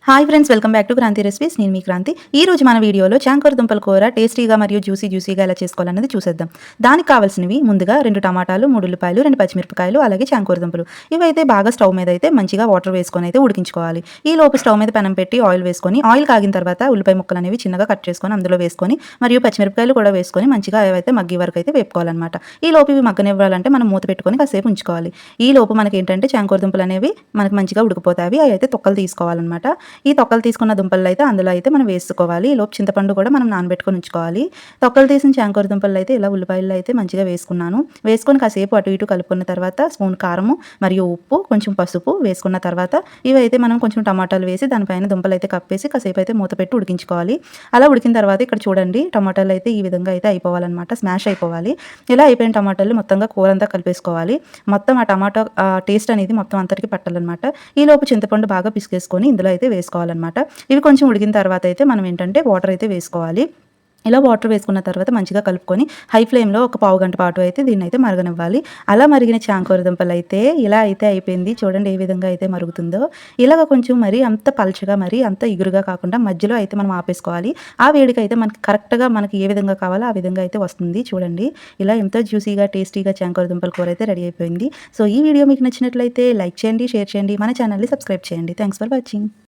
Hi friends, welcome back to Kranthi recipes. నేను మీ క్రాంతి. ఈ రోజు మన వీడియోలో చాంకూర దుంపల కూర టేస్టీగా మరియు జ్యూసీగా ఎలా చేసుకోవాలన్నది చూసేద్దాం. దానికి కావాల్సినవి ముందుగా 2 టమాటాలు, 3 ఉల్లిపాయలు, 2 పచ్చిమిరపకాయలు, అలాగే చాంకూర దుంపలు. ఇవైతే బాగా స్టవ్ మీద అయితే మంచిగా వాటర్ వేసుకొని అయితే ఉడికించుకోవాలి. ఈ లోపు స్టవ్ మీద పెనం పెట్టి ఆయిల్ వేసుకొని, ఆయిల్ కాగిన తర్వాత ఉల్లిపాయ ముక్కలు అనేవి చిన్నగా కట్ చేసుకొని అందులో వేసుకొని, మరియు పచ్చిమిరపకాయలు కూడా వేసుకొని మంచిగా అవైతే మగ్గి వరకు అయితే వేపుకోవాలన్నమాట. ఈ లోపు ఇవి మగ్గనివ్వాలంటే మనం మూత పెట్టుకొని కాసేపు ఉంచుకోవాలి. ఈ లోపు మనకి ఏంటంటే చాంకూర దుంపలు అనేవి మనకి మంచిగా ఉడికిపోతాయి. అవి అయితే తొక్కలు తీసుకోవాలన్నమాట. ఈ తొక్కలు తీసుకున్న దుంపలు అయితే అందులో అయితే మనం వేసుకోవాలి. ఈలోపు చింతపండు కూడా మనం నానబెట్టుకొని ఉంచుకోవాలి. తొక్కలు తీసిన చాంకూర దుంపలు అయితే ఇలా ఉల్లిపాయలు అయితే మంచిగా వేసుకున్నాను. వేసుకొని కాసేపు అటు ఇటు కలుపుకున్న తర్వాత స్పూన్ కారము మరియు ఉప్పు, కొంచెం పసుపు వేసుకున్న తర్వాత ఇవైతే మనం కొంచెం టమాటాలు వేసి దానిపైన దుంపలు అయితే కప్పేసి కాసేపు అయితే మూత పెట్టి ఉడికించుకోవాలి. అలా ఉడికిన తర్వాత ఇక్కడ చూడండి, టమాటాలు అయితే ఈ విధంగా అయితే అయిపోవాలన్నమాట. స్మాష్ అయిపోవాలి. ఇలా అయిపోయిన టమాటాలు మొత్తంగా కూర అంతా కలిపేసుకోవాలి. మొత్తం ఆ టమాటా టేస్ట్ అనేది మొత్తం అంతటికి పట్టాలన్నమాట. ఈలోపు చింతపండు బాగా పిసికేసుకొని ఇందులో అయితే వేసుకోవాలన్నమాట. ఇవి కొంచెం ఉడికిన తర్వాత అయితే మనం ఏంటంటే వాటర్ అయితే వేసుకోవాలి. ఇలా వాటర్ వేసుకున్న తర్వాత మంచిగా కలుపుకొని హై ఫ్లేమ్లో ఒక పావు గంట పాటు అయితే దీన్ని అయితే మరగనివ్వాలి. అలా మరిగిన చాంకూర దుంపలు అయితే ఇలా అయితే అయిపోయింది. చూడండి ఏ విధంగా అయితే మరుగుతుందో. ఇలాగ కొంచెం మరి అంత పల్చగా మరి అంత ఇగురుగా కాకుండా మధ్యలో అయితే మనం ఆపేసుకోవాలి. ఆ వేడికి అయితే మనకి కరెక్ట్గా మనకి ఏ విధంగా కావాలో ఆ విధంగా అయితే వస్తుంది. చూడండి, ఇలా ఎంతో జ్యూసీగా టేస్టీగా చాంకూర దుంపల కూర అయితే రెడీ అయిపోయింది. సో ఈ వీడియో మీకు నచ్చినట్లయితే లైక్ చేయండి, షేర్ చేయండి, మన ఛానల్ని సబ్స్క్రైబ్ చేయండి. Thanks for watching.